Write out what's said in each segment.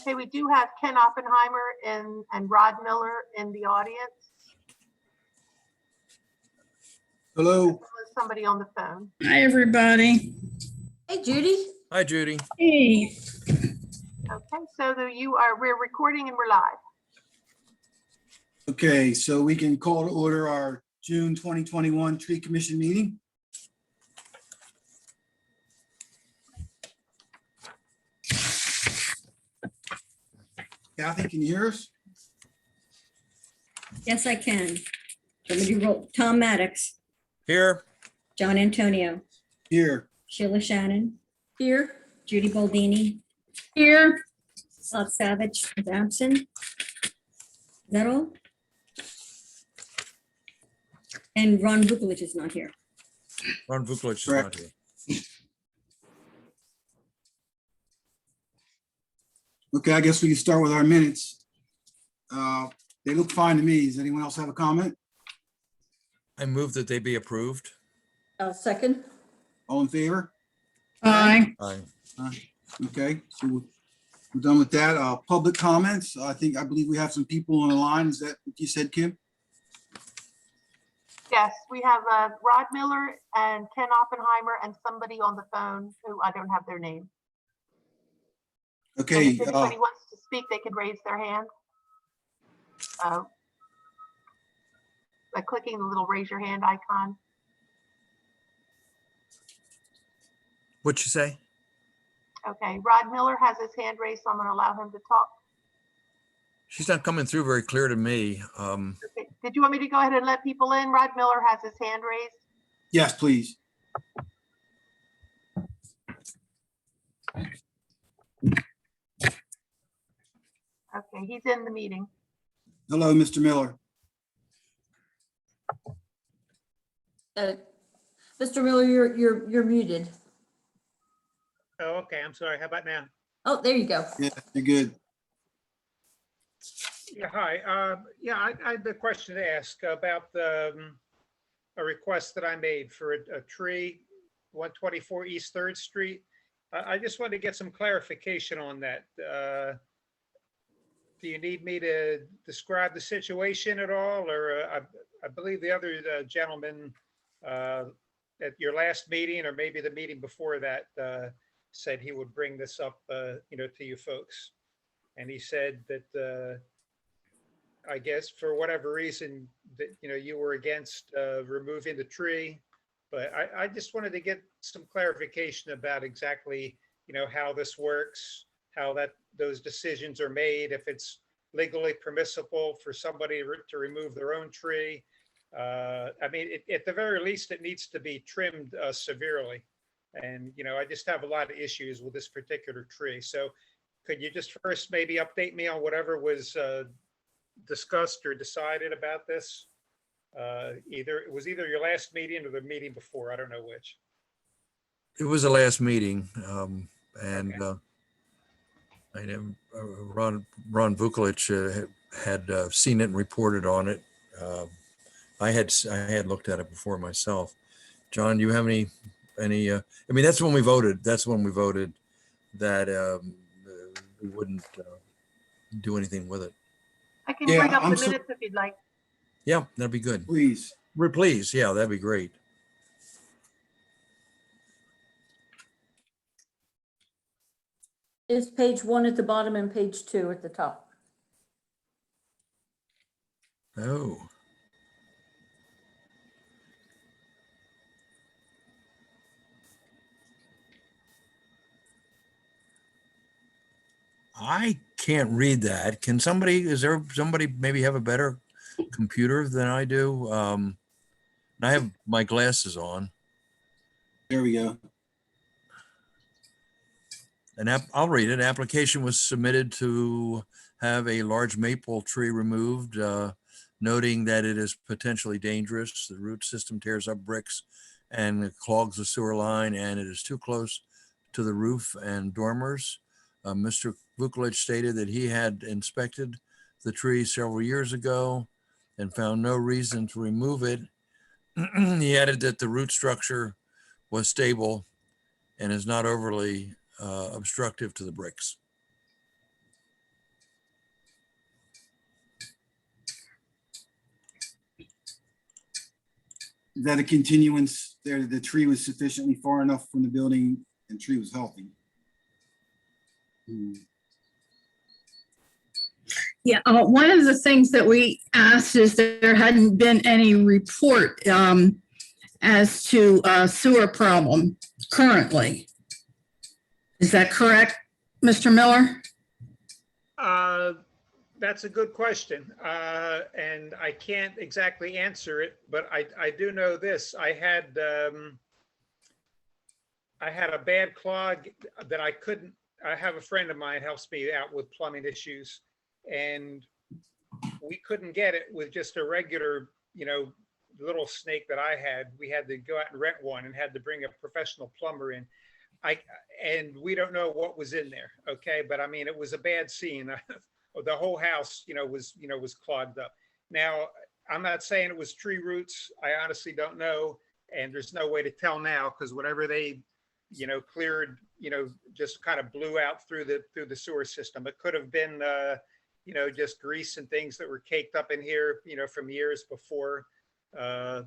Okay, we do have Ken Oppenheimer and Rod Miller in the audience, Hello. as well as somebody on the phone. Hi, everybody. Hey, Judy. Hi, Judy. Hey, Okay, so we're recording and we're live. Okay, so we can call to order our June 2021 Tree Commission meeting. Kathy, can you hear us? Yes, I can. Somebody wrote Tom Maddox, Here. John Antonio, Here. Sheila Shannon, Here. Judy Baldini, here. Bob Savage is absent. Is that all? And Ron Vukovic is not here. Ron Vukovic is Correct. not here. Okay, I guess we can start with our minutes. They look fine to me. Does anyone else have a comment? I move that they be approved. I'll second. All in favor? Hi. Aye. Okay, so we're done with that. Public comments. I believe we have some people on the line. Is that what you said, Kim? Yes, we have Rod Miller and Ken Oppenheimer and somebody on the phone who I don't have their name. And Okay, if anybody wants to speak, they could raise their hand. By clicking the little raise your hand icon. What'd you say? Okay, Rod Miller has his hand raised, so I'm gonna allow him to talk. She's not coming through very clear to me. Okay. Did you want me to go ahead and let people in? Rod Miller has his hand raised. yes, please. Okay, he's in the meeting. Hello, Mr. Miller. Mr. Miller, you're muted. Oh, okay, I'm sorry. How about now? Oh, there you go. Yeah, you're good. Yeah, hi. Yeah, I had a question to ask about a request that I made for a tree, 124 East 3rd Street. I just wanted to get some clarification on that. Do you need me to describe the situation at all? Or I believe the other gentleman at your last meeting, or maybe the meeting before that, said he would bring this up, to you folks. And he said that, I guess for whatever reason that, you were against removing the tree. But I just wanted to get some clarification about exactly, how this works, how those decisions are made, if it's legally permissible for somebody to remove their own tree. I mean, at the very least, it needs to be trimmed severely. And, I just have a lot of issues with this particular tree. So could you just first maybe update me on whatever was discussed or decided about this? It was either your last meeting or the meeting before. I don't know which. It was the last meeting. And Okay. I know Ron Vukovic had seen it and reported on it. I had looked at it before myself. John, do you have any, I mean, that's when we voted. That's when we voted that we wouldn't do anything with it. I can Yeah, bring up I'm the so- minutes if you'd like. Yeah, that'd be good. Please. Please, yeah, that'd be great. It's page 1 at the bottom and page 2 at the top. Oh. I can't read that. Is there somebody maybe have a better computer than I do? I have my glasses on. There we go. I'll read it. Application was submitted to have a large maple tree removed, noting that it is potentially dangerous. The root system tears up bricks and it clogs the sewer line, and it is too close to the roof and dormers. Mr. Vukovic stated that he had inspected the tree several years ago and found no reason to remove it. He added that the root structure was stable and is not overly obstructive to the bricks. Is that a continuance there? The tree was sufficiently far enough from the building and tree was healthy? Hmm. Yeah, one of the things that we asked is that there hadn't been any report as to a sewer problem currently. Is that correct, Mr. Miller? That's a good question. And I can't exactly answer it, but I do know this. I had a bad clog that I couldn't, I have a friend of mine helps me out with plumbing issues, and we couldn't get it with just a regular, little snake that I had. We had to go out and rent one and had to bring a professional plumber in. And we don't know what was in there. Okay. But I mean, it was a bad scene. The whole house, was clogged up. Now, I'm not saying it was tree roots. I honestly don't know. And there's no way to tell now, because whatever they, cleared, just kind of blew out through the sewer system. It could have been, just grease and things that were caked up in here, from years before. I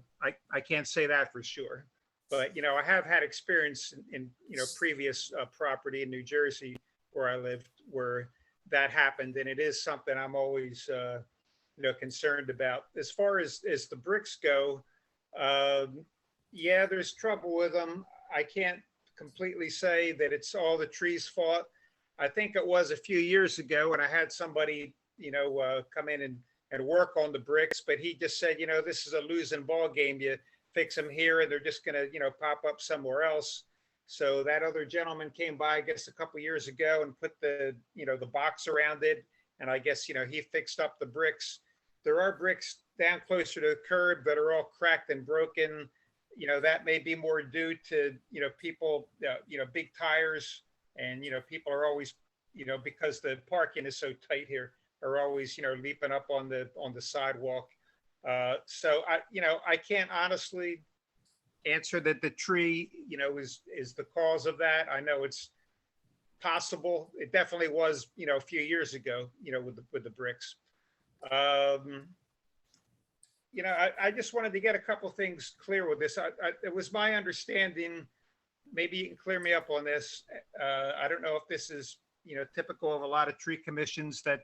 can't say that for sure. But, I have had experience in previous property in New Jersey where I lived, where that happened. And it is something I'm always, concerned about. As far as the bricks go, yeah, there's trouble with them. I can't completely say that it's all the trees' fault. I think it was a few years ago when I had somebody, come in and work on the bricks, but he just said, this is a losing ball game. You fix them here and they're just going to, pop up somewhere else. So that other gentleman came by, I guess, a couple of years ago and put the, the box around it. And I guess, he fixed up the bricks. There are bricks down closer to the curb that are all cracked and broken. That may be more due to, people, big tires, and, people are always, because the parking is so tight here, are always, leaping up on the sidewalk. So I can't honestly answer that the tree, is the cause of that. I know it's possible. It definitely was, a few years ago, with the bricks. I just wanted to get a couple things clear with this. It was my understanding, maybe you can clear me up on this. I don't know if this is, typical of a lot of tree commissions that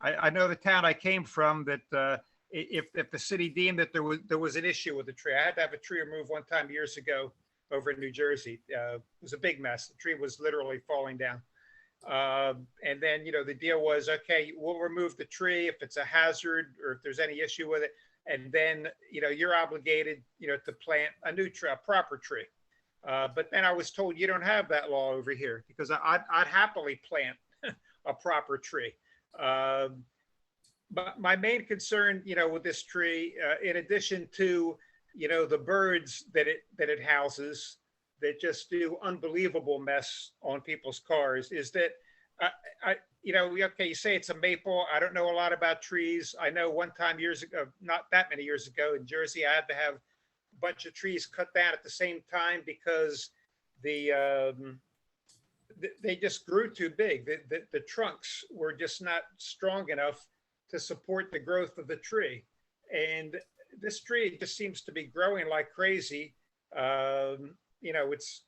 I know the town I came from that if the city deemed that there was an issue with the tree, I had to have a tree removed one time years ago over in New Jersey. It was a big mess. The tree was literally falling down. And then, the deal was, okay, we'll remove the tree if it's a hazard or if there's any issue with it. And then, you're obligated, to plant a new tree, a proper tree. But then I was told you don't have that law over here, because I'd happily plant a proper tree. But my main concern, with this tree, in addition to, the birds that it houses that just do unbelievable mess on people's cars, is that okay, you say it's a maple. I don't know a lot about trees. I know one time years ago, not that many years ago in Jersey, I had to have a bunch of trees cut down at the same time because they just grew too big. The trunks were just not strong enough to support the growth of the tree. And this tree just seems to be growing like crazy. It's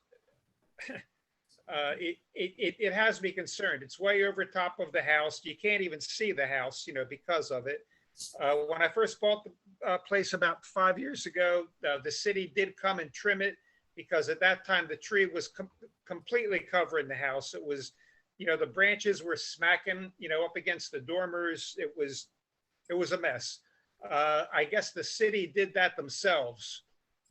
it has me concerned. It's way over top of the house. You can't even see the house, because of it. When I first bought the place about 5 years ago, the city did come and trim it, because at that time the tree was completely covering the house. It was, the branches were smacking, up against the dormers. It was a mess. I guess the city did that themselves.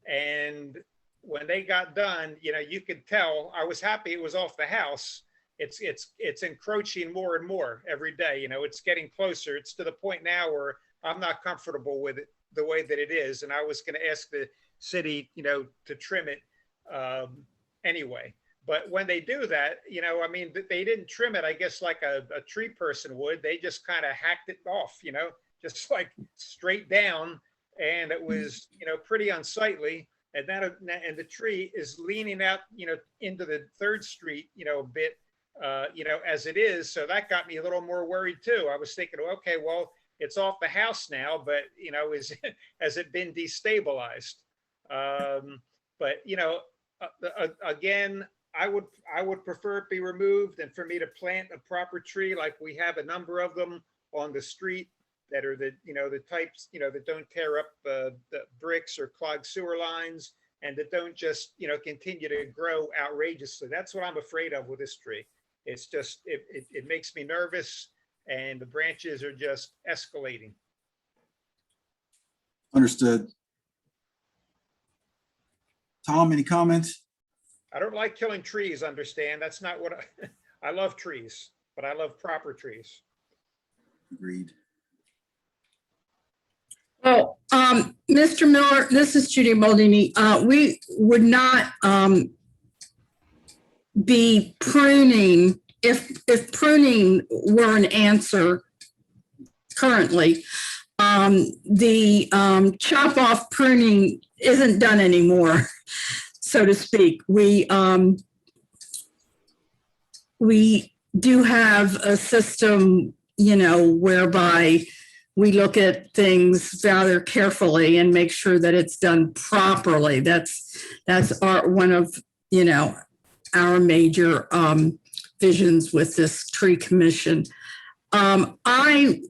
And when they got done, you could tell. I was happy it was off the house. It's encroaching more and more every day. It's getting closer. It's to the point now where I'm not comfortable with it the way that it is. And I was going to ask the city, to trim it anyway. But when they do that, they didn't trim it, I guess, like a tree person would. They just kind of hacked it off, just like straight down. And it was, pretty unsightly. And and the tree is leaning out, into the 3rd Street, a bit, as it is. So that got me a little more worried too. I was thinking, okay, well, it's off the house now, but, has it been destabilized? But, again, I would prefer it be removed and for me to plant a proper tree like we have a number of them on the street that are the types, that don't tear up the bricks or clog sewer lines and that don't just, continue to grow outrageously. That's what I'm afraid of with this tree. It's just, it makes me nervous and the branches are just escalating. Understood. Tom, any comments? I don't like killing trees, understand? That's not what I love trees, but I love proper trees. Agreed. Well, Mr. Miller, this is Judy Maldini. We would not be pruning, if pruning were an answer currently, the chop off pruning isn't done anymore, so to speak. We do have a system, whereby we look at things rather carefully and make sure that it's done properly. That's one of, our major visions with this tree commission. I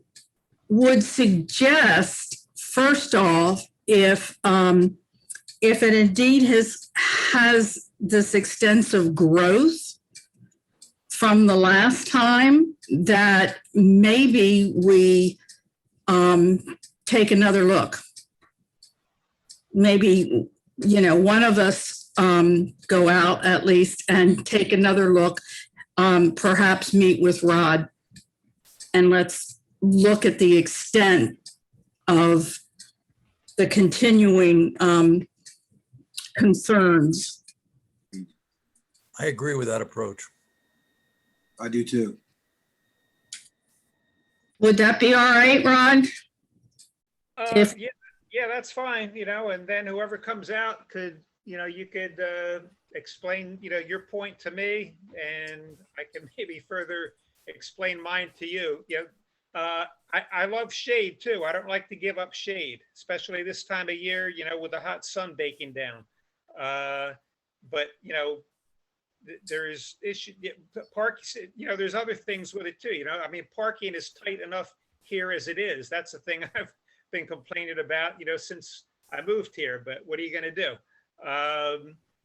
would suggest, first off, if it indeed has this extensive growth from the last time, that maybe we take another look. Maybe, one of us go out at least and take another look, perhaps meet with Rod, and let's look at the extent of the continuing concerns. I agree with that approach. I do too. Would that be all right, Rod? If- Yeah, that's fine, and then whoever comes out could, you could explain, your point to me and I can maybe further explain mine to you. I love shade too. I don't like to give up shade, especially this time of year, with the hot sun baking down. But, there's issue, there's other things with it too. Parking is tight enough here as it is. That's the thing I've been complaining about, since I moved here, but what are you going to do?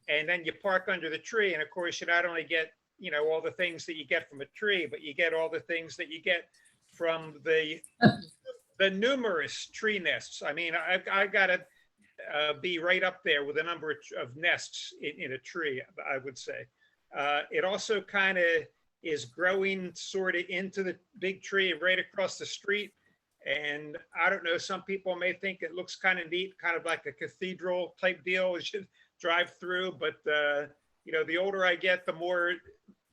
And then you park under the tree. And of course, you not only get, all the things that you get from a tree, but you get all the things that you get from the numerous tree nests. I got to be right up there with a number of nests in a tree, I would say. It also kind of is growing sort of into the big tree right across the street. And I don't know, some people may think it looks kind of neat, kind of like a cathedral type deal as you drive through. But, the older I get, the more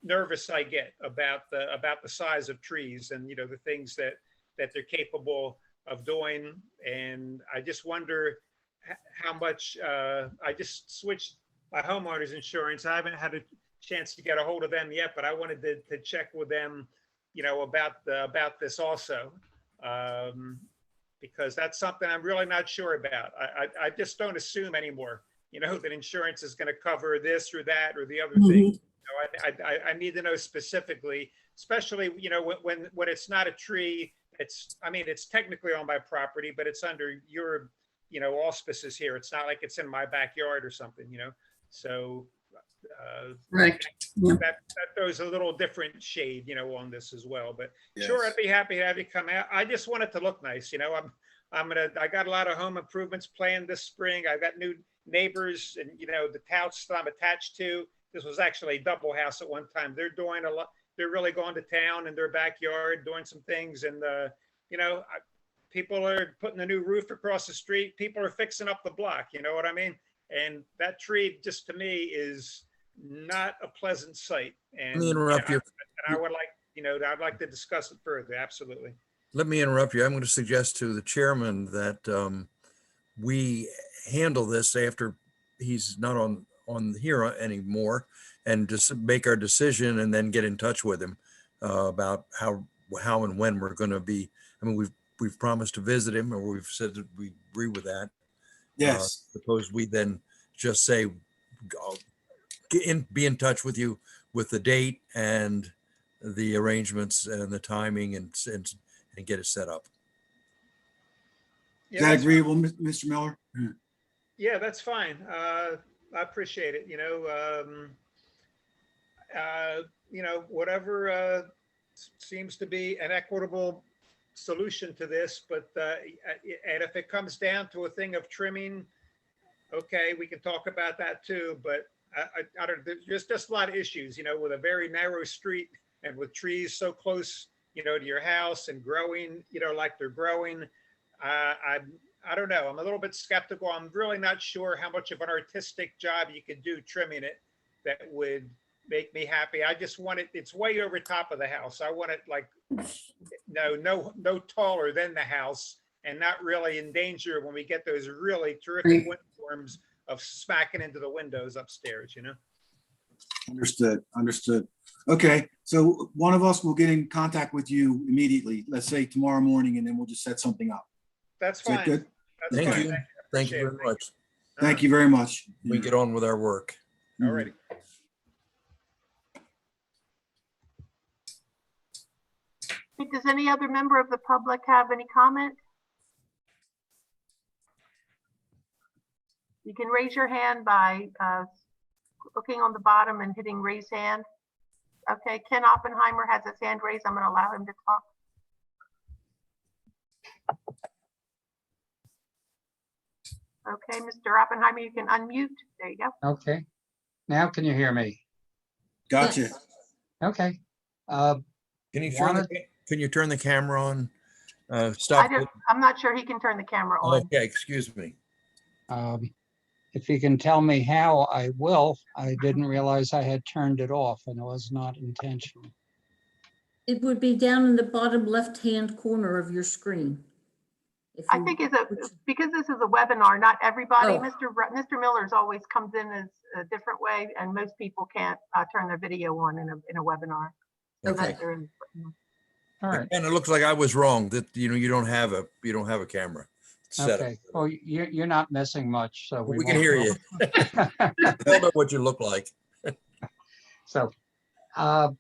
nervous I get about the size of trees and, the things that they're capable of doing. And I just wonder how much, I just switched my homeowner's insurance. I haven't had a chance to get a hold of them yet, but I wanted to check with them, about this also. Because that's something I'm really not sure about. I just don't assume anymore, that insurance is going to cover this or that or the other thing. I need to know specifically, especially, when it's not a tree, it's technically on my property, but it's under your, auspices here. It's not like it's in my backyard or something, so. Right. Yeah. That throws a little different shade, on this as well. But Yes. Sure, I'd be happy to have you come out. I just want it to look nice. I got a lot of home improvements planned this spring. I've got new neighbors and, the house that I'm attached to. This was actually a double house at one time. They're doing a lot. They're really going to town in their backyard, doing some things. And, people are putting a new roof across the street. People are fixing up the block. You know what I mean? And that tree just to me is not a pleasant sight. And Let me interrupt you. I would like, I'd like to discuss it further. Absolutely. Let me interrupt you. I'm going to suggest to the chairman that we handle this after he's not on here anymore, and just make our decision and then get in touch with him about how and when we're going to be. We've promised to visit him, or we've said that we agree with that. Yes, Suppose we then just say, go- be in touch with you with the date and the arrangements and the timing and get it set up. is Yeah, that that's agreeable, Mr. Miller? Yeah, that's fine. I appreciate it, whatever seems to be an equitable solution to this, but, and if it comes down to a thing of trimming, okay, we can talk about that too, but I don't, there's just a lot of issues, with a very narrow street and with trees so close, to your house and growing, like they're growing. I don't know. I'm a little bit skeptical. I'm really not sure how much of an artistic job you could do trimming it that would make me happy. I just want it, it's way over top of the house. I want it like, no taller than the house and not really in danger when we get those really terrific windstorms of smacking into the windows upstairs, Understood. Okay, so one of us will get in contact with you immediately, let's say tomorrow morning, and then we'll just set something up. That's Is that fine. good? That's Thank fine. you. Thank Appreciate you it. very much. Thank you very much. We get on with our work. All righty. Does any other member of the public have any comment? You can raise your hand by clicking on the bottom and hitting raise hand. Okay, Ken Oppenheimer has his hand raised. I'm going to allow him to talk. Okay, Mr. Oppenheimer, you can unmute. There you go. Okay, now can you hear me? Gotcha. Yes. Okay. Can you turn the camera on? Stop. I'm not sure he can turn the camera on. Okay, excuse me. If you can tell me how, I will. I didn't realize I had turned it off and it was not intentional. It would be down in the bottom left-hand corner of your screen. If I you- think because this is a webinar, not everybody, Oh. Mr. Miller's always comes in as a different way, and most people can't turn their video on in a webinar. Okay. unless they're in- All right, And it looks like I was wrong that, you don't have a camera set up. okay. Well, you're not missing much, so. We can hear you. I don't know what you look like. So,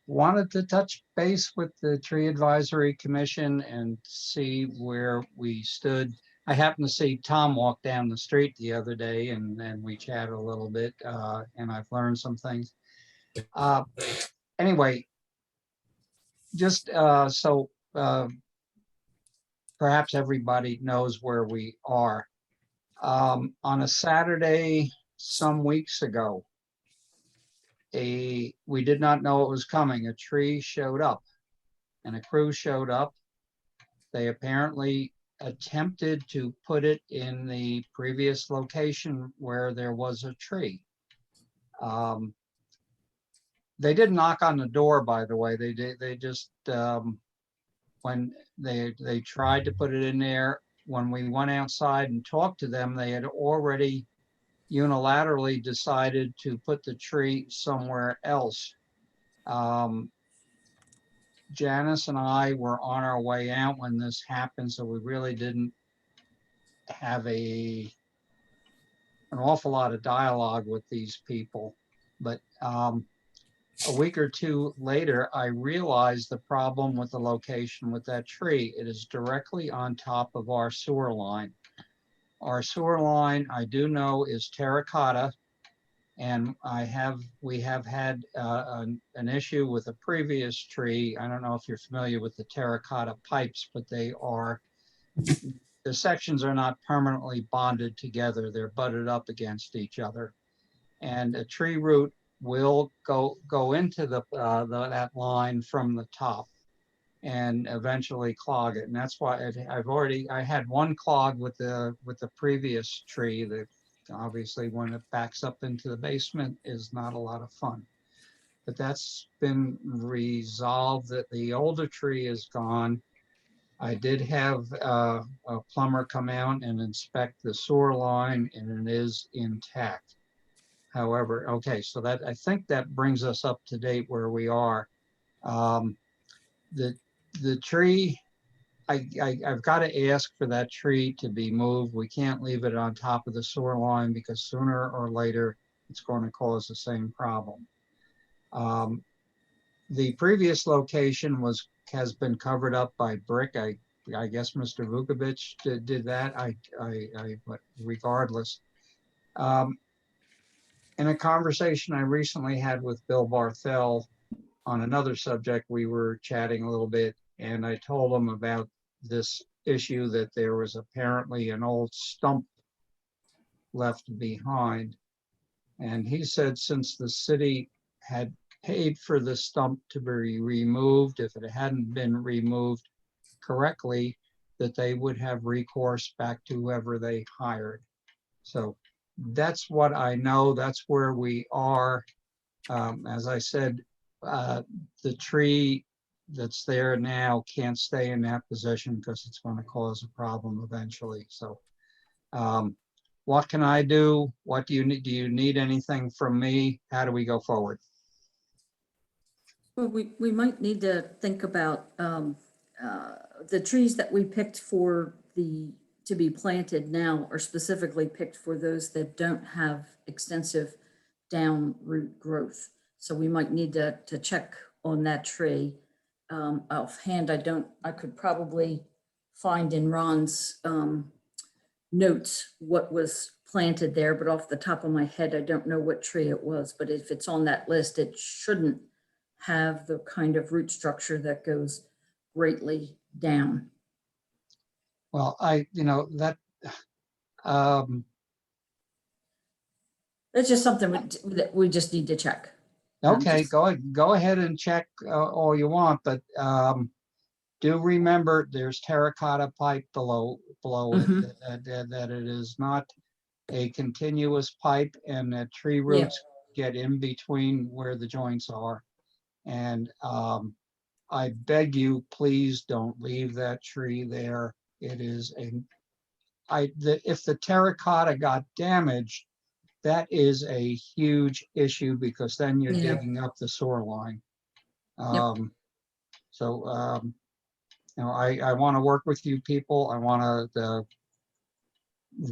wanted to touch base with the Tree Advisory Commission and see where we stood. I happened to see Tom walk down the street the other day and we chatted a little bit, and I've learned some things. Anyway, just so perhaps everybody knows where we are. On a Saturday, some weeks ago, we did not know it was coming. A tree showed up and a crew showed up. They apparently attempted to put it in the previous location where there was a tree. They didn't knock on the door, by the way. They just, when they tried to put it in there, when we went outside and talked to them, they had already unilaterally decided to put the tree somewhere else. Janice and I were on our way out when this happened, so we really didn't have an awful lot of dialogue with these people. But a week or two later, I realized the problem with the location with that tree. It is directly on top of our sewer line. Our sewer line, I do know, is terracotta, and we have had an issue with a previous tree. I don't know if you're familiar with the terracotta pipes, but the sections are not permanently bonded together. They're butted up against each other, and a tree root will go into that line from the top and eventually clog it. And that's why I had one clog with the previous tree that obviously when it backs up into the basement is not a lot of fun. But that's been resolved, that the older tree is gone. I did have a plumber come out and inspect the sewer line and it is intact. However, okay, so that, I think that brings us up to date where we are. The tree I've got to ask for that tree to be moved. We can't leave it on top of the sewer line because sooner or later it's going to cause the same problem. The previous location has been covered up by brick. I guess Mr. Vukovich did that. But regardless. In a conversation I recently had with Bill Barthel on another subject, we were chatting a little bit, and I told him about this issue that there was apparently an old stump left behind. And he said since the city had paid for the stump to be removed, if it hadn't been removed correctly, that they would have recourse back to whoever they hired. So that's what I know. That's where we are. As I said, the tree that's there now can't stay in that position because it's going to cause a problem eventually. So what can I do? What do you need? Do you need anything from me? How do we go forward? Well, we might need to think about the trees that we picked to be planted now are specifically picked for those that don't have extensive down root growth. So we might need to check on that tree. Offhand, I could probably find in Ron's notes what was planted there, but off the top of my head, I don't know what tree it was, but if it's on that list, it shouldn't have the kind of root structure that goes greatly down. Well, that That's just something that we just need to check. okay, go ahead and check all you want, but do remember there's terracotta pipe below Mhm. it, that it is not a continuous pipe, and that tree roots get in between where the joints are. And I beg you, please don't leave that tree there. It is if the terracotta got damaged, that is a huge issue because then you're Yeah. digging up the sewer line. Yep. I want to work with you people. I want to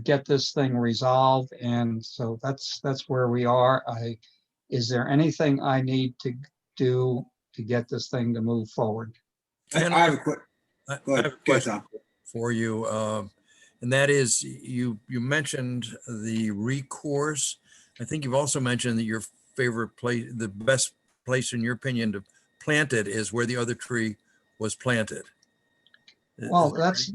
get this thing resolved, and so that's where we are. Is there anything I need to do to get this thing to move forward? I Ken, have a quick, I go have ahead, a question Tom. for you. And that is, you mentioned the recourse. I think you've also mentioned that your favorite place, the best place in your opinion to plant it is where the other tree was planted. Well, that's,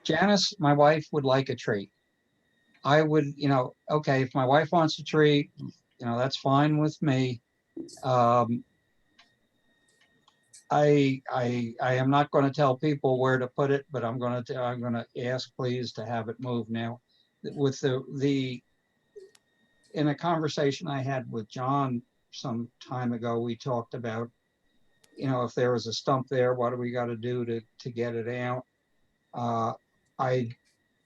Janice, my wife, would like a tree. I would, okay, if my wife wants a tree, that's fine with me. I am not going to tell people where to put it, but I'm going to ask please to have it moved now. With in a conversation I had with John some time ago, we talked about, if there was a stump there, what do we got to do to get it out? I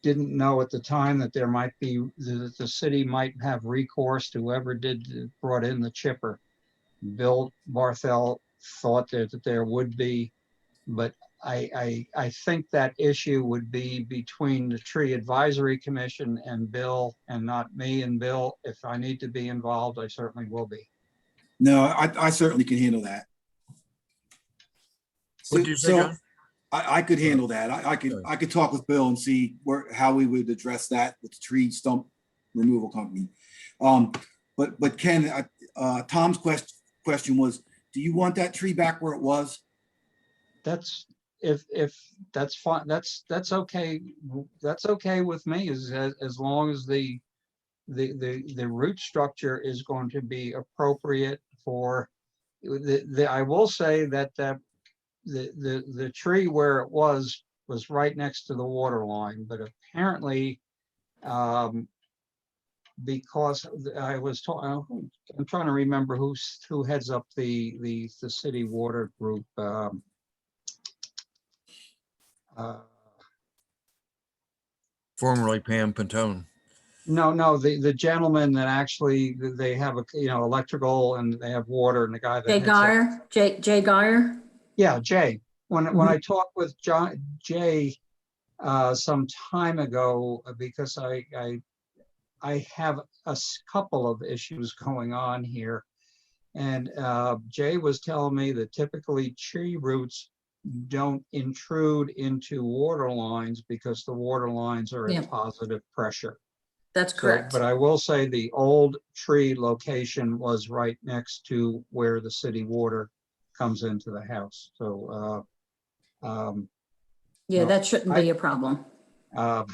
didn't know at the time that there might be, the city might have recourse to whoever brought in the chipper. Bill Barthel thought that there would be, but I think that issue would be between the Tree Advisory Commission and Bill, and not me and Bill. If I need to be involved, I certainly will be. No, I certainly can handle that. What'd you say, John? I could handle that. I could talk with Bill and see how we would address that with the tree stump removal company. But Ken, Tom's question was, do you want that tree back where it was? That's if that's fine. That's okay. That's okay with me as long as the root structure is going to be appropriate for I will say that the tree where it was right next to the water line, but apparently because I was told, I'm trying to remember who heads up the city water group. Formerly Pam Pantone. No, the gentleman that actually, they have a, electrical and they have water and the guy that. Jay heads up- Geyer, Jay Geyer? Yeah, Jay. When I talked with Jay some time ago, because I have a couple of issues going on here. And Jay was telling me that typically tree roots don't intrude into water lines because the water lines are Yeah. at positive pressure. That's So, correct. but I will say the old tree location was right next to where the city water comes into the house. So, Yeah, no, that shouldn't be a problem. uh,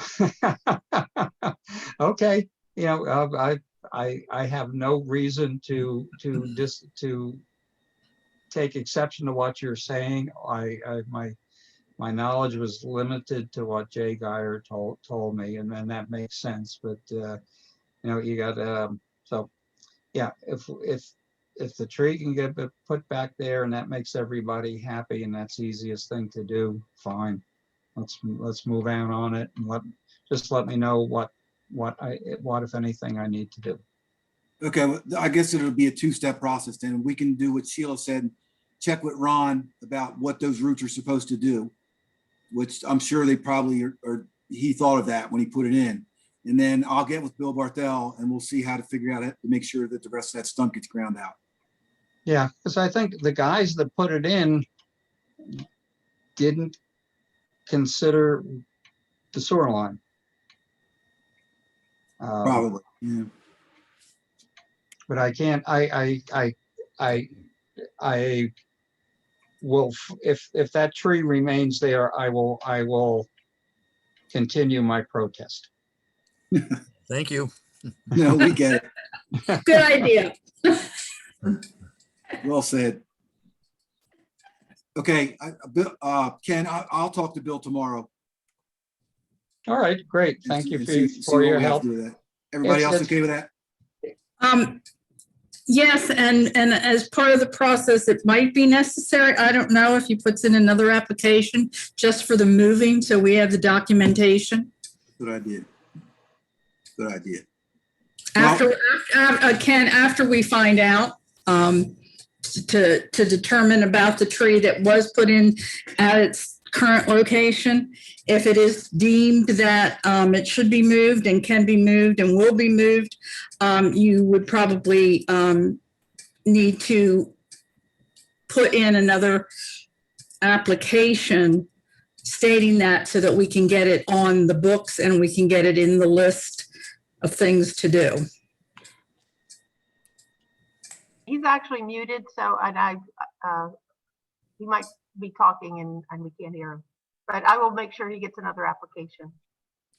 okay, I have no reason to take exception to what you're saying. My knowledge was limited to what Jay Geyer told me, and then that makes sense. But you got so yeah. If the tree can get put back there and that makes everybody happy and that's the easiest thing to do, fine. Let's move on it and just let me know what if anything I need to do. Okay, well, I guess it'll be a two-step process then. We can do what Sheila said, check with Ron about what those roots are supposed to do, which I'm sure they probably or he thought of that when he put it in. And then I'll get with Bill Barthel and we'll see how to figure out to make sure that the rest of that stump gets ground out. Yeah, because I think the guys that put it in didn't consider the sewer line. Probably, yeah. But I can't, I will, if that tree remains there, I will continue my protest. Thank you. No, we get it. Good idea. Well said. Okay, Ken, I'll talk to Bill tomorrow. All right, great. and Thank see- you and for see for what your we have help. to do with that. Everybody else It's- okay with that? Yes, and as part of the process, it might be necessary. I don't know if he puts in another application just for the moving, so we have the documentation. Good idea. Good idea. After, Ken, after we find out, to determine about the tree that was put in at its current location, if it is deemed that it should be moved and can be moved and will be moved, you would probably need to put in another application stating that so that we can get it on the books and we can get it in the list of things to do. He's actually muted, so, and he might be talking and we can't hear him. But I will make sure he gets another application.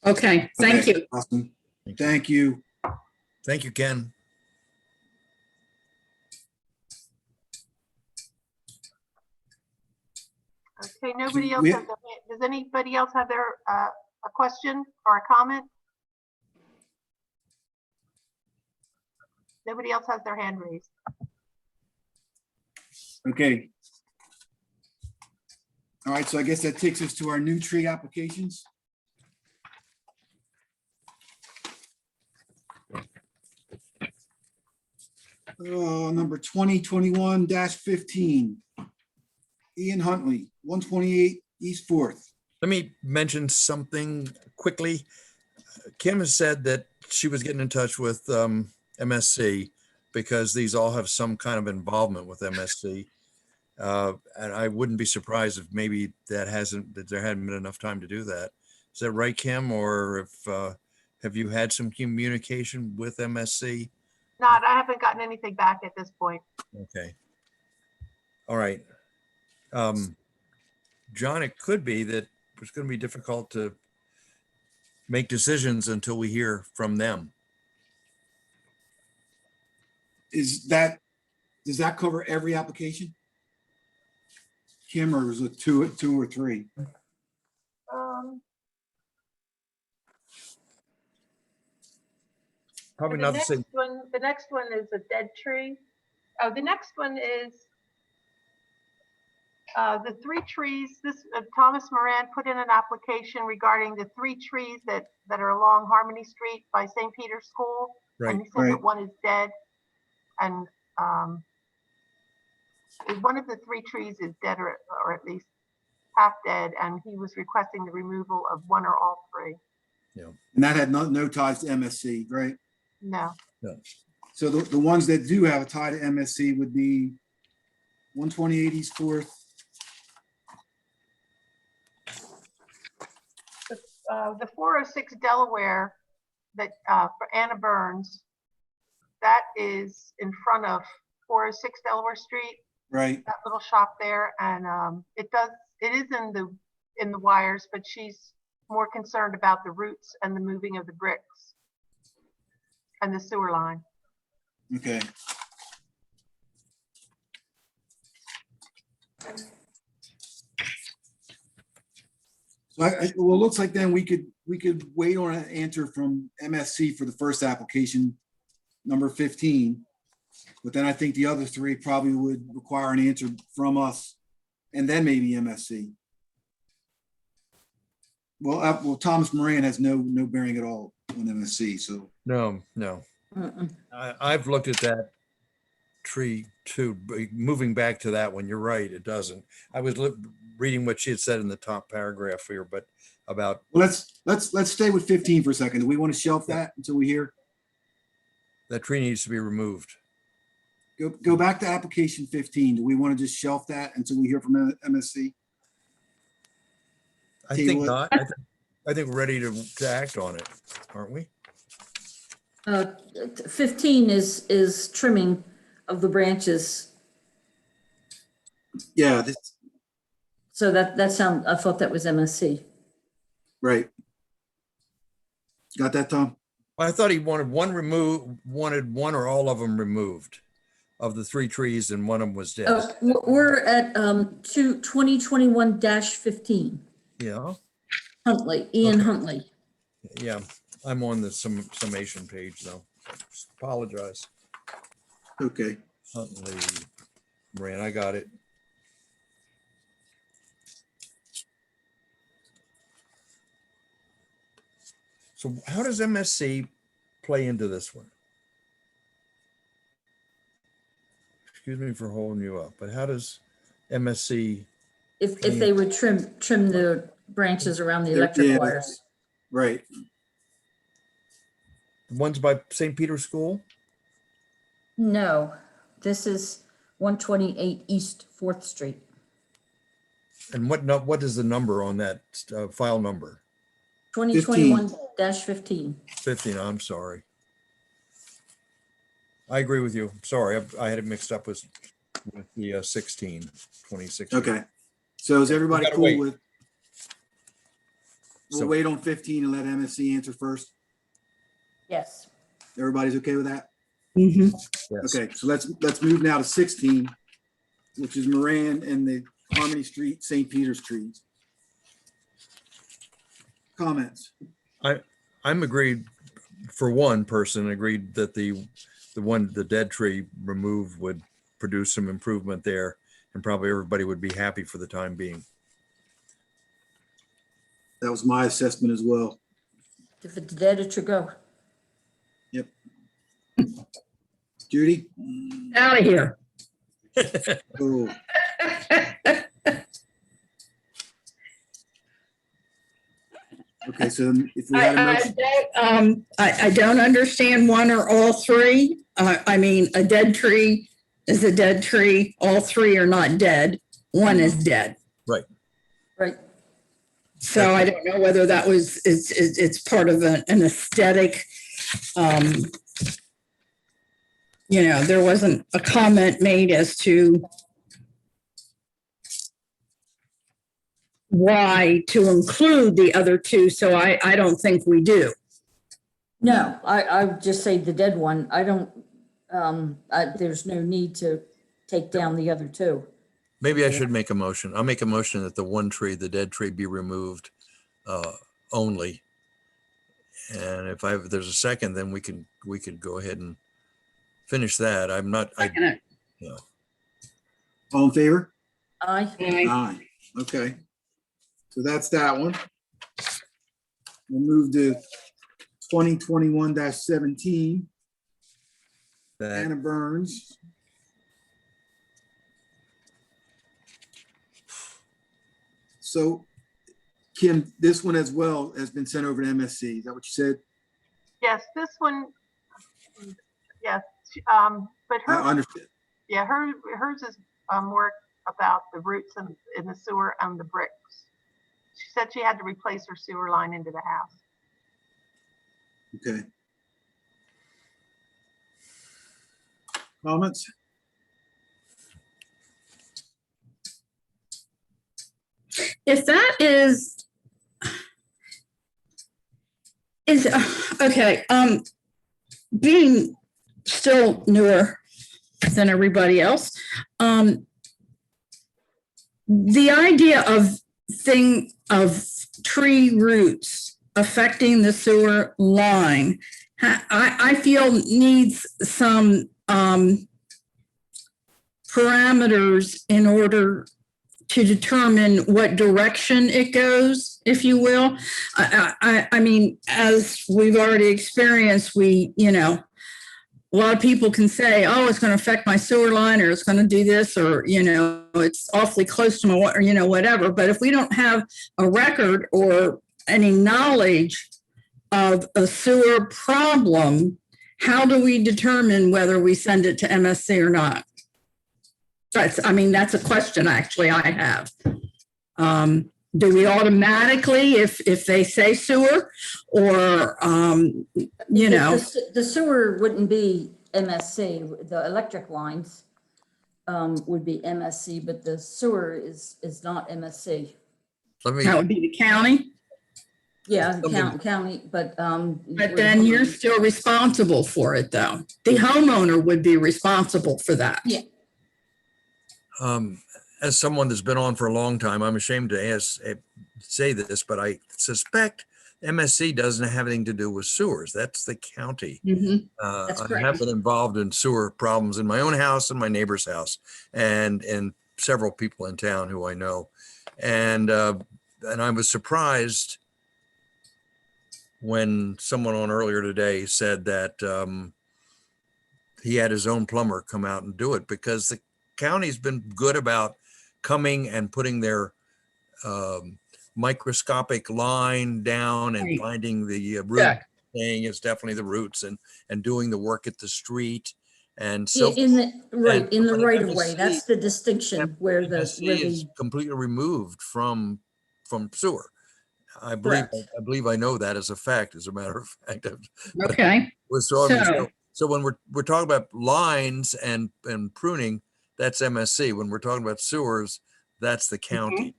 Okay, thank Okay, you. Awesome. Thank you. Thank you, Ken. Okay, nobody else We- has, does anybody else have a question or a comment? Nobody else has their hand raised. Okay. All right, so I guess that takes us to our new tree applications. Number 2021-15. Ian Huntley, 128 East Fourth. Let me mention something quickly. Kim has said that she was getting in touch with MSC because these all have some kind of involvement with MSC. And I wouldn't be surprised if maybe that there hadn't been enough time to do that. Is that right, Kim? Or if have you had some communication with MSC? I haven't gotten anything back at this point. Okay. All right. John, it could be that it's going to be difficult to make decisions until we hear from them. Does that cover every application? Kim, or is it two or three? Probably the not the next same. one, the next one is a dead tree. Oh, the next one is The 3 trees, Thomas Moran put in an application regarding the 3 trees that are along Harmony Street by St. Peter's School. Right, And he said that right. one is dead. And one of the 3 trees is dead or at least half dead. And he was requesting the removal of one or all 3. And that had no ties to MSC, right? No. So the ones that do have a tie to MSC would be 128 East Fourth. The 406 Delaware that for Anna Burns, that is in front of 406 Delaware Street, Right, that little shop there, and it is in the wires, but she's more concerned about the roots and the moving of the bricks and the sewer line. okay. So well, it looks like then we could wait on an answer from MSC for the first application, number 15. But then I think the other 3 probably would require an answer from us and then maybe MSC. Well, Thomas Moran has no bearing at all on MSC, so. No. Mm-mm. I've looked at that tree too, but moving back to that one, you're right, it doesn't. I was reading what she had said in the top paragraph here, but about, Well, let's stay with 15 for a second. Do we want to shelf that until we hear? that tree needs to be removed. Go back to application 15. Do we want to just shelf that until we hear from MSC? I Tell you think what. not. I think we're ready to act on it, aren't we? 15 is trimming of the branches. Yeah, So I thought that was MSC. right. Got that, Tom? I thought he wanted one or all of them removed of the 3 trees and one of them was dead. We're at 2021-15. Yeah, Huntley, Ian Okay. Huntley. yeah. I'm on the summation page though. Apologize. Okay. Huntley, Moran, I got it. So how does MSC play into this one? Excuse me for holding you up, but how does MSC, If they would trim the branches around the electric Yeah. wires. Right. the ones by St. Peter's School? No, this is 128 East 4th Street. And what is the number on that file number? 2021-15. 15, I'm sorry. I agree with you. Sorry, I had it mixed up with the 2016. Okay. So is everybody gotta cool wait. with? We'll So- wait on 15 and let MSC answer first. Yes. Everybody's okay with that? Mhm. Yes. Okay, so let's move now to 16, which is Moran and the Harmony Street, St. Peter's trees. Comments? I'm agreed, for one person, agreed that the dead tree removed would produce some improvement there, and probably everybody would be happy for the time being. That was my assessment as well. If it's dead, it should go. Judy? Out of here. Oh, okay, so if we had a motion, I don't understand one or all 3. I mean, a dead tree is a dead tree. All 3 are not dead. One is dead. Right. So I don't know whether that was, it's part of an aesthetic. There wasn't a comment made as to why to include the other 2, so I don't think we do. No, I would just say the dead one. I don't, there's no need to take down the other 2. Maybe I should make a motion. I'll make a motion that the dead tree be removed only. And if there's a second, then we could go ahead and finish that. I'm not, Second it. all in favor? Aye. Aye. Okay. So that's that one. We'll move to 2021-17, That, Anna Burns. So Kim, this one as well has been sent over to MSC. Is that what you said? Yes, this one, yes, but I her, understand. yeah, hers is more about the roots in the sewer and the bricks. She said she had to replace her sewer line into the house. Okay. Comments? If that is okay, being still newer than everybody else, the idea of tree roots affecting the sewer line, I feel needs some parameters in order to determine what direction it goes, if you will. I mean, as we've already experienced, a lot of people can say, oh, it's going to affect my sewer line, or it's going to do this, or, it's awfully close to my, whatever. But if we don't have a record or any knowledge of a sewer problem, how do we determine whether we send it to MSC or not? That's a question actually I have. Do we automatically, if they say sewer, or, The sewer wouldn't be MSC, the electric lines would be MSC, but the sewer is not MSC. let me, that would be the county? Yeah, county, but. But then you're still responsible for it, though. The homeowner would be responsible for that. Yeah. as someone that's been on for a long time, I'm ashamed to say this, but I suspect MSC doesn't have anything to do with sewers. That's the county. Mhm. That's I correct. have been involved in sewer problems in my own house and my neighbor's house, and several people in town who I know. And I was surprised when someone on earlier today said that he had his own plumber come out and do it, because the county's been good about coming and putting their microscopic line down and Right. finding the root, Yeah. saying it's definitely the roots, and doing the work at the street. And so In the right but right of way. MSC That's the distinction where MSC is completely removed from sewer. I believe I know that as a fact, as a matter of fact. Okay. So when we're talking about lines and pruning, that's MSC. When we're talking about sewers, that's the county.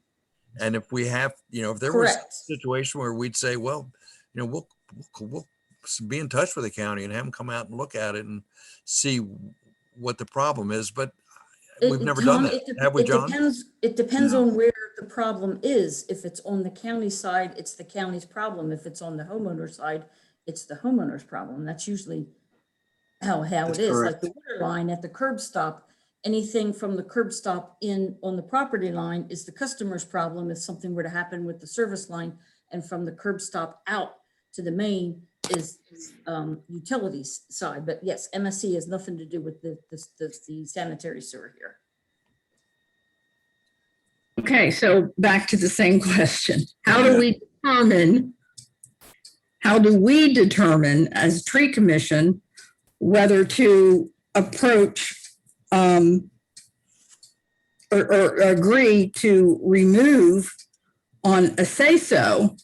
And if we have, if there was a Correct. situation where we'd say, well, we'll be in touch with the county and have them come out and look at it and see what the problem is. But we've never done that. Have we, John? It depends No. on where the problem is. If it's on the county side, it's the county's problem. If it's on the homeowner side, it's the homeowner's problem. That's usually how That's it is. correct. Like the water line at the curb stop, anything from the curb stop in on the property line is the customer's problem if something were to happen with the service line, and from the curb stop out to the main is utilities side. But yes, MSC has nothing to do with the sanitary sewer here. Okay, so back to the same question. How do we determine as tree commission whether to approach or agree to remove on a say-so?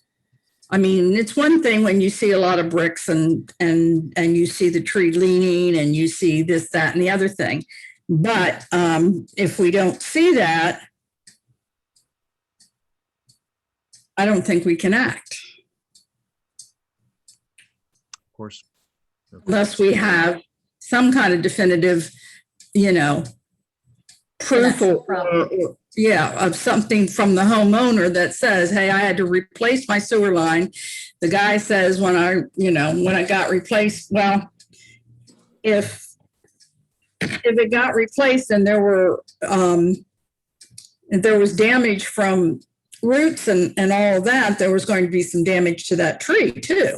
I mean, it's one thing when you see a lot of bricks and you see the tree leaning and you see this, that, and the other thing. But if we don't see that, I don't think we can act Of course. unless we have some kind of definitive, proof That's the or, problem. of something from the homeowner that says, hey, I had to replace my sewer line. The guy says when I got replaced, well, if it got replaced and there were if there was damage from roots and all of that, there was going to be some damage to that tree too,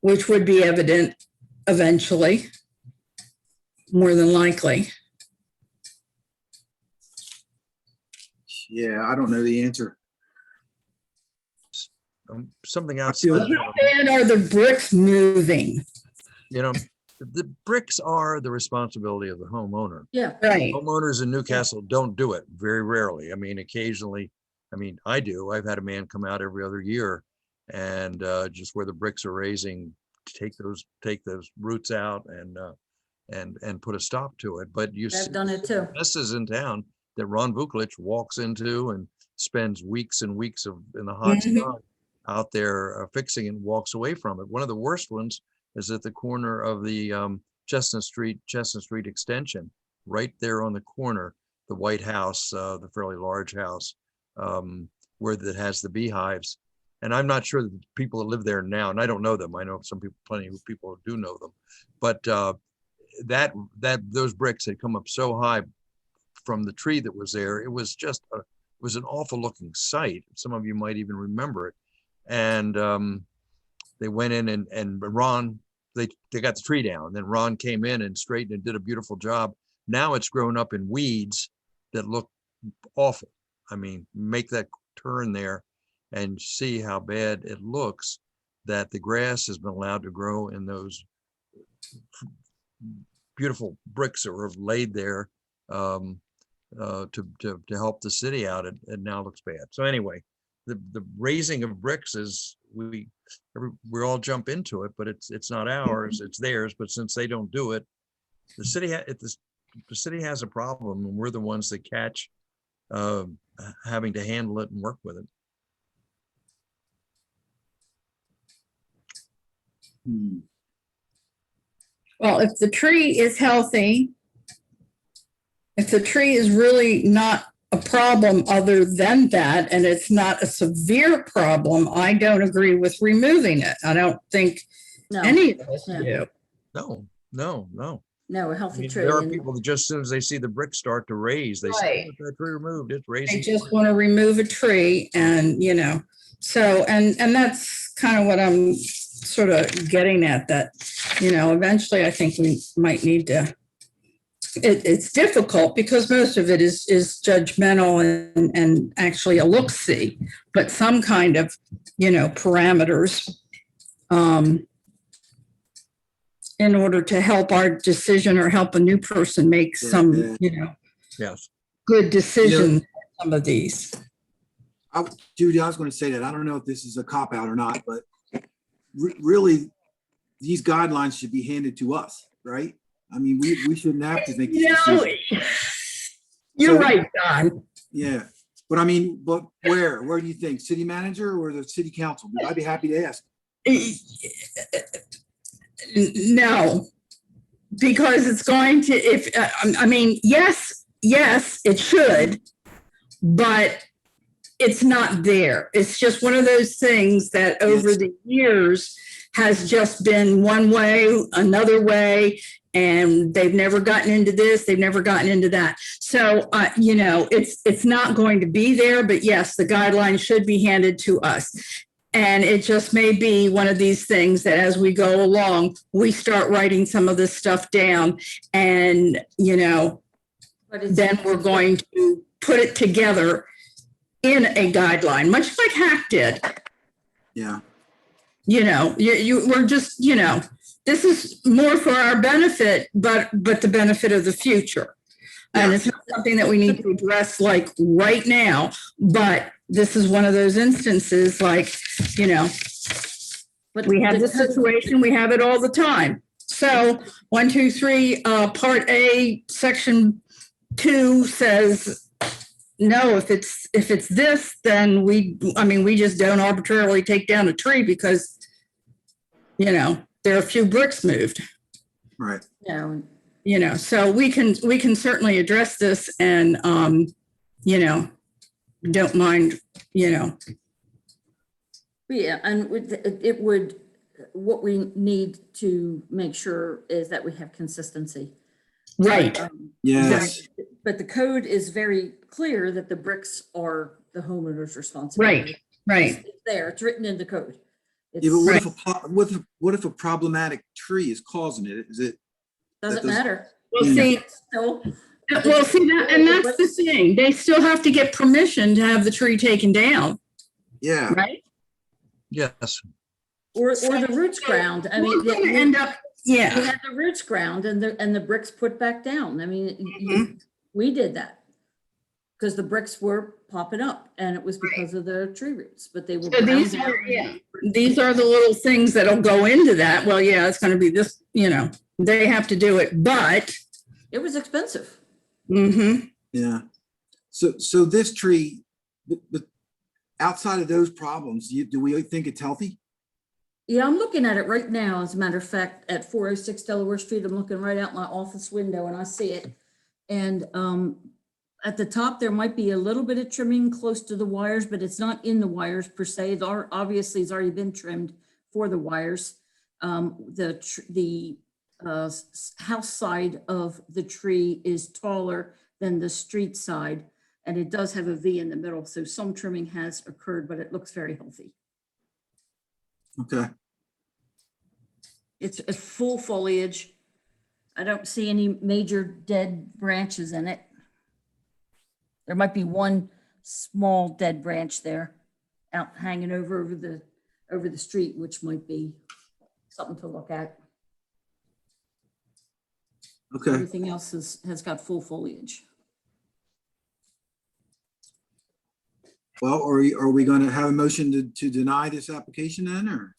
which would be evident eventually, more than likely. Yeah, I don't know the answer. Something I outside, feel- of, How bad are the bricks moving? you know, the bricks are the responsibility of the homeowner. Yeah, Right. Homeowners in Newcastle don't do it, very rarely. I mean, occasionally, I do. I've had a man come out every other year and just where the bricks are raising, take those roots out and put a stop to it. But you see I've done it too. messes in town that Ron Vukolich walks into and spends weeks and weeks in the hot Mhm. sun out there fixing and walks away from it. One of the worst ones is at the corner of the Chestnut Street extension, right there on the corner, the white house, the fairly large house, where that has the beehives. And I'm not sure that the people that live there now, and I don't know them. I know some people, plenty of people who do know them, but those bricks had come up so high from the tree that was there. It was just it was an awful looking sight. Some of you might even remember it. And they went in and Ron, they got the tree down. Then Ron came in and straightened and did a beautiful job. Now it's grown up in weeds that look awful. I mean, make that turn there and see how bad it looks, that the grass has been allowed to grow in those beautiful bricks that were laid there to help the city out. It now looks bad. So anyway, the raising of bricks is, we all jump into it, but it's not ours, it's theirs. But since they don't do it, the city has a problem, and we're the ones that catch having to handle it and work with it. Well, if the tree is healthy, if the tree is really not a problem other than that, and it's not a severe problem, I don't agree with removing it. I don't think No, any of us Yeah. do. No. no, a I healthy mean, tree. there are and- people that just as soon as they see the bricks start to raise, they say, Right. "Oh, that tree removed, it's They raising." just want to remove a tree and, so, and that's kind of what I'm sort of getting at, that, eventually I think we might need to, it's difficult because most of it is judgmental and actually a look-see, but some kind of, parameters in order to help our decision or help a new person make some, Yes. good decisions, some of these. Judy, I was going to say that. I don't know if this is a cop out or not, but really, these guidelines should be handed to us, right? I mean, we shouldn't have to make these decisions. You're So- right, Don. Yeah, but I mean, but where do you think? City manager or the city council? I'd be happy to ask. No, because it's going to, yes, it should, but it's not there. It's just one of those things that over Yes. the years has just been one way, another way, and they've never gotten into this, they've never gotten into that. So, it's not going to be there, but yes, the guidelines should be handed to us. And it just may be one of these things that as we go along, we start writing some of this stuff down and, But it's, then we're going to put it together in a guideline, much like Hack did. Yeah, We're just, this is more for our benefit, but the benefit of the future. And it's not something that we need to address like right now, but this is one of those instances like, but we have the this code- situation, we have it all the time. So 1, 2, 3, Part A, Section 2 says, no, if it's this, then we just don't arbitrarily take down a tree because, there are a few bricks moved, right. so we can certainly address this and, don't mind, Yeah, and it would, what we need to make sure is that we have consistency. right. Um, Yes, But the code is very clear that the bricks are the homeowner's responsibility. Right. It's there, it's written in the code. Yeah, but It's, what if a problematic tree is causing it? Is it, doesn't doesn't- matter. Well, Yeah. see, Still, and that's the thing. They still have to get permission to have the tree taken down, yeah, right? Yes. or the roots ground. I mean, We're gonna end up, you yeah, had the roots ground and the bricks put back down. I mean, Mm-hmm. we did that. Because the bricks were popping up and it was because of the tree roots, but they were. so these ground are, down. yeah, these are the little things that'll go into that. Well, yeah, it's gonna be this, they have to do it, but, It was expensive. yeah. So this tree, but outside of those problems, do we think it's healthy? Yeah, I'm looking at it right now. As a matter of fact, at 406 Delaware Street, I'm looking right out my office window and I see it. And at the top, there might be a little bit of trimming close to the wires, but it's not in the wires per se. Obviously, it's already been trimmed for the wires. The house side of the tree is taller than the street side, and it does have a V in the middle. So some trimming has occurred, but it looks very healthy. Okay, It's a full foliage. I don't see any major dead branches in it. There might be one small dead branch there out hanging over the street, which might be something to look at. okay. Everything else has got full foliage. Well, are we going to have a motion to deny this application then, or?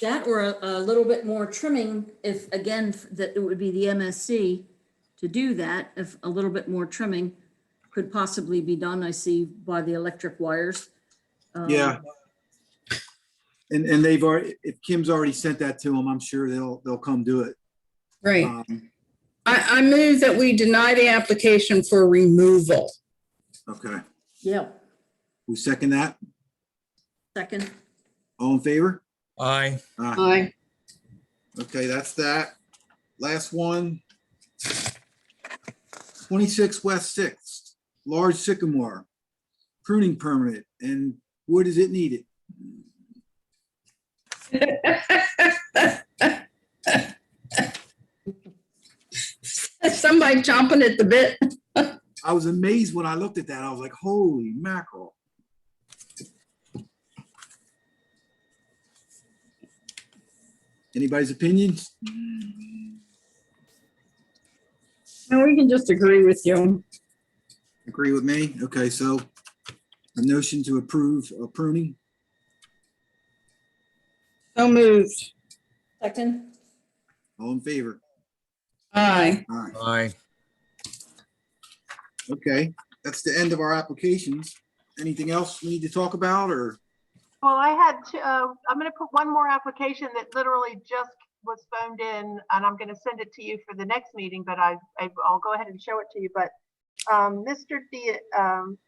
That or a little bit more trimming, if again, that it would be the MSC to do that, if a little bit more trimming could possibly be done, I see by the electric wires. Yeah. And they've already, if Kim's already sent that to them, I'm sure they'll come do it. right. Um, I move that we deny the application for removal. Okay, Yeah, we second that. second. All in favor? Aye. Aye. Okay, that's that. Last one. 26 West Sixth, large sycamore, pruning permit, and wood is it needed? Somebody chomping at the bit. I was amazed when I looked at that. I was like, holy mackerel. Anybody's opinions? No, we can just agree with you. Agree with me? Okay, so a notion to approve pruning. So moved. Second. All in favor? Aye. All right. Aye. Okay, that's the end of our applications. Anything else we need to talk about, or? Well, I had, I'm going to put one more application that literally just was phoned in, and I'm going to send it to you for the next meeting, but I'll go ahead and show it to you. But Mr.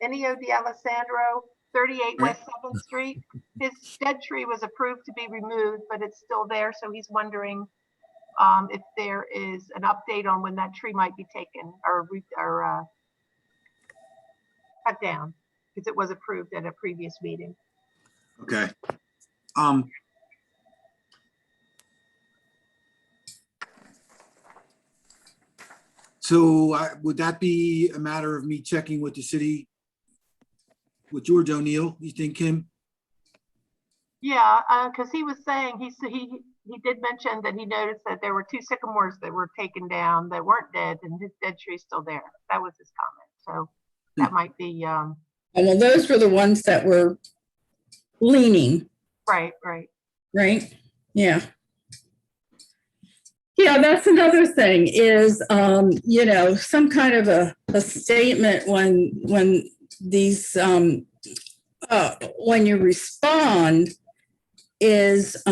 Ennio D'Alessandro, 38 West 7th Street, his dead tree was approved to be removed, but it's still there. So he's wondering if there is an update on when that tree might be taken or cut down, because it was approved at a previous meeting. Okay. So would that be a matter of me checking with the city, with George O'Neill, you think, Kim? Yeah, because he was saying, he did mention that he noticed that there were 2 sycamores that were taken down that weren't dead, and his dead tree's still there. That was his comment. So that might be, Well, those were the ones that were leaning, right. right? Yeah. Yeah, that's another thing is, some kind of a statement when these, when you respond is,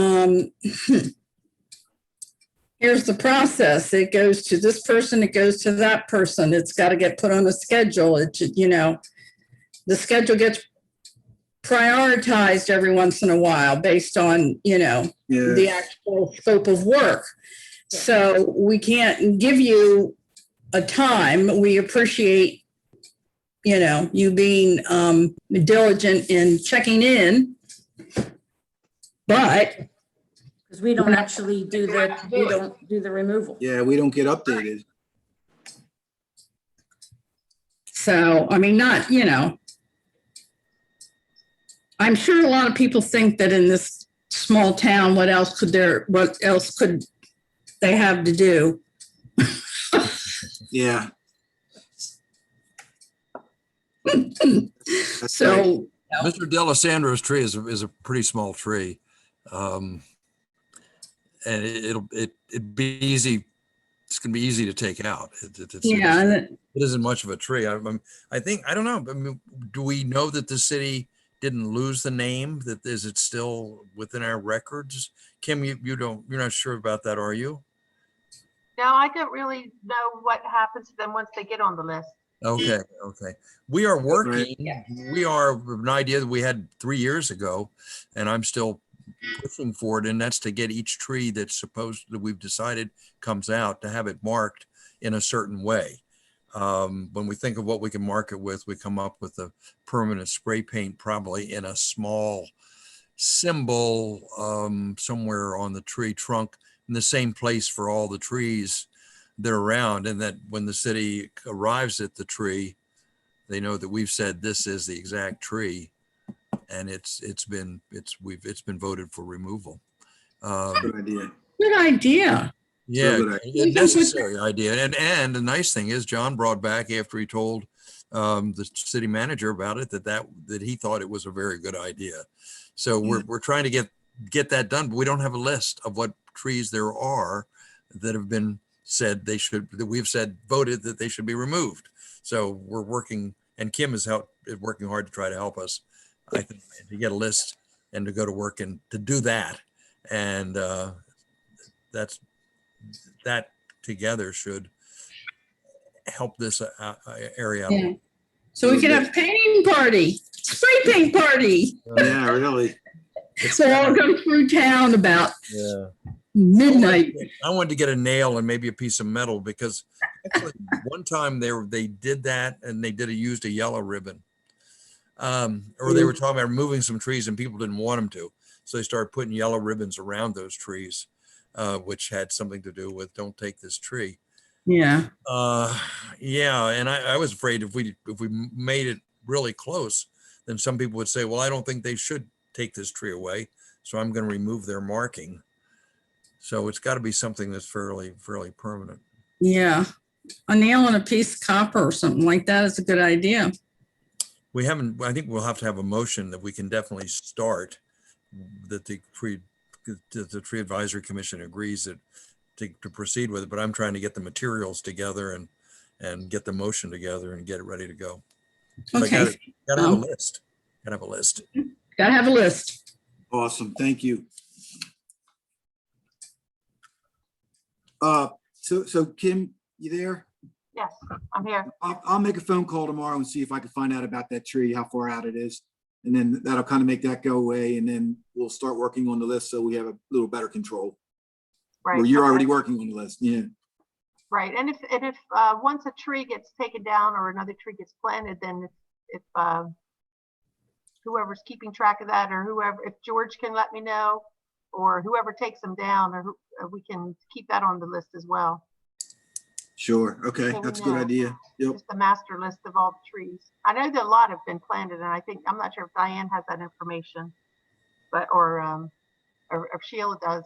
here's the process. It goes to this person, it goes to that person. It's got to get put on a schedule. It should, the schedule gets prioritized every once in a while based on, Yeah. the actual scope of work. So we can't give you a time. We appreciate, you being diligent in checking in. But Because we don't actually do the removal. Yeah, we don't get updated. so, I mean, not, I'm sure a lot of people think that in this small town, what else could they have to do? Yeah. That's right. So, Mr. Delisandro's tree is a pretty small tree. And it'd be easy. It's gonna be easy to take out. yeah, It isn't much of a tree. I think, I don't know. I mean, do we know that the city didn't lose the name? That is it still within our records? Kim, you're not sure about that, are you? No, I don't really know what happens to them once they get on the list. Okay. We are working, we are an idea that we had 3 years ago, and I'm still pushing for it, and that's to get each tree that's supposed that we've decided comes out to have it marked in a certain way. When we think of what we can mark it with, we come up with a permanent spray paint, probably in a small symbol somewhere on the tree trunk, in the same place for all the trees that are around, and that when the city arrives at the tree, they know that we've said this is the exact tree, and it's been voted for removal. Good idea. good idea. Yeah, good a necessary idea. And the nice thing is John brought back after he told the city manager about it, that he thought it was a very good idea. So we're trying to get that done, but we don't have a list of what trees there are that have been said that we've said voted that they should be removed. So we're working, and Kim is working hard to try to help us, I think, to get a list and to go to work and to do that. And that together should help this area out. Yeah. So we can have a painting party, spray paint party. Yeah, really. So I'll go through town about Yeah. midnight. I wanted to get a nail and maybe a piece of metal, because actually one time they did that, and they used a yellow ribbon. Or they were talking about removing some trees and people didn't want them to. So they started putting yellow ribbons around those trees, which had something to do with don't take this tree. Yeah. Yeah. And I was afraid if we made it really close, then some people would say, well, I don't think they should take this tree away, so I'm going to remove their marking. So it's got to be something that's fairly permanent. Yeah. A nail and a piece of copper or something like that is a good idea. I think we'll have to have a motion that we can definitely start, that the tree advisory commission agrees that to proceed with it, but I'm trying to get the materials together and get the motion together and get it ready to go. So Okay. I gotta have a list. Gotta have a list. Gotta have a list. Awesome. Thank you. So Kim, you there? Yes, I'm here. I'll make a phone call tomorrow and see if I can find out about that tree, how far out it is. And then that'll kind of make that go away. And then we'll start working on the list so we have a little better control. Right. Or you're okay. already working on the list. Yeah. Right, and if once a tree gets taken down or another tree gets planted, then if whoever's keeping track of that, or whoever, if George can let me know, or whoever takes them down, or we can keep that on the list as well. Sure. Okay. So we That's a good know. idea. Yep. Just the master list of all the trees. I know that a lot have been planted, and I'm not sure if Diane has that information, but or if Sheila does.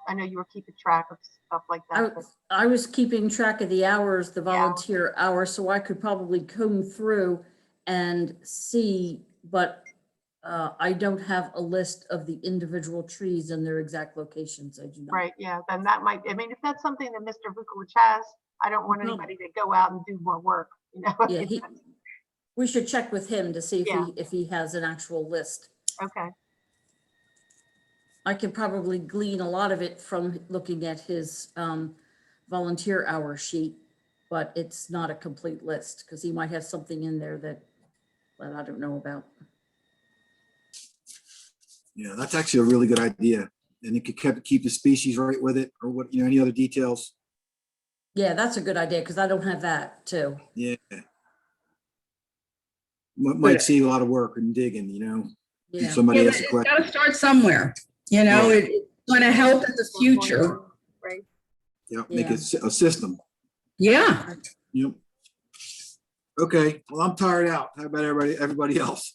I know you were keeping track of stuff like that. but- I was keeping track of the hours, the Yeah. volunteer hours, so I could probably comb through and see, but I don't have a list of the individual trees and their exact locations. I do not. Right, yeah, then that might, I mean, if that's something that Mr. Vukovic has, I don't want No. anybody to go out and do more work, you know? Yeah, we should check with him to see Yeah. if he has an actual list. Okay, I can probably glean a lot of it from looking at his volunteer hour sheet, but it's not a complete list because he might have something in there that I don't know about. Yeah. That's actually a really good idea. and it could keep the species right with it, or what, any other details? Yeah, that's a good idea because I don't have that too. Yeah. Might save a lot of work and digging, if Yeah. somebody Yeah, but asks a it's question. gotta start somewhere, Yeah. it's gonna help in the future. Right. Yeah, make Yeah. it a system. Yeah, Yep. Okay, well, I'm tired out. How about everybody else?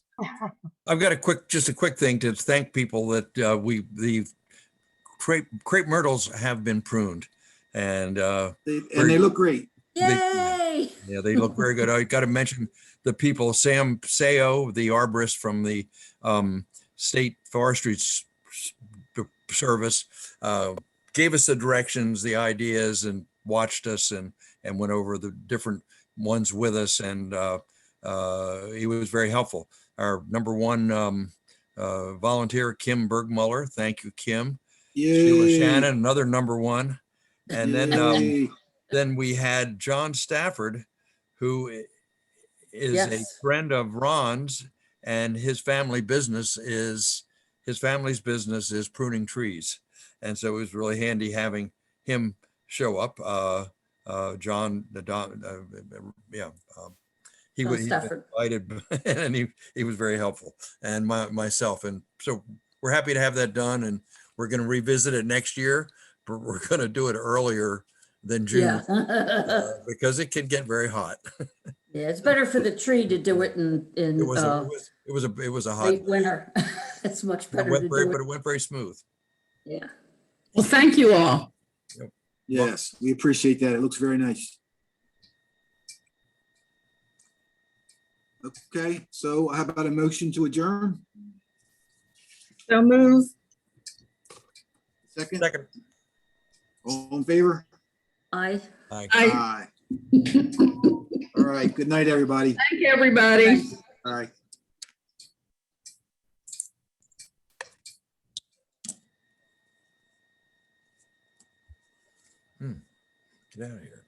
I've got just a quick thing to thank people that the crepe myrtles have been pruned. And They look great. Yay! yeah, they look very good. I got to mention the people, Sam Sayo, the arborist from the State Forestry Service, gave us the directions, the ideas, and watched us and went over the different ones with us. And he was very helpful. Our number one volunteer, Kim Bergmuller. Thank you, Kim. Sheila Yay. Shannon, another number one. And Yay. then we had John Stafford, who is a Yes. friend of Ron's, and his family's business is pruning trees. And so it was really handy having him show up. John, he John was Stafford. invited and he was very helpful, and myself. And so we're happy to have that done, and we're going to revisit it next year, but we're going to do it earlier than June Yeah. because it can get very hot. Yeah, it's better for the tree to do it in It was a hot, late winter. It's much it better went to very, do but it. it went very smooth. Yeah. well, thank you all. Yes, we appreciate that. It looks very nice. Okay, so how about a motion to adjourn? So move. Second, Second. all in favor? I. Aye. I All right, good night, everybody. thank everybody. All right. Get out of here.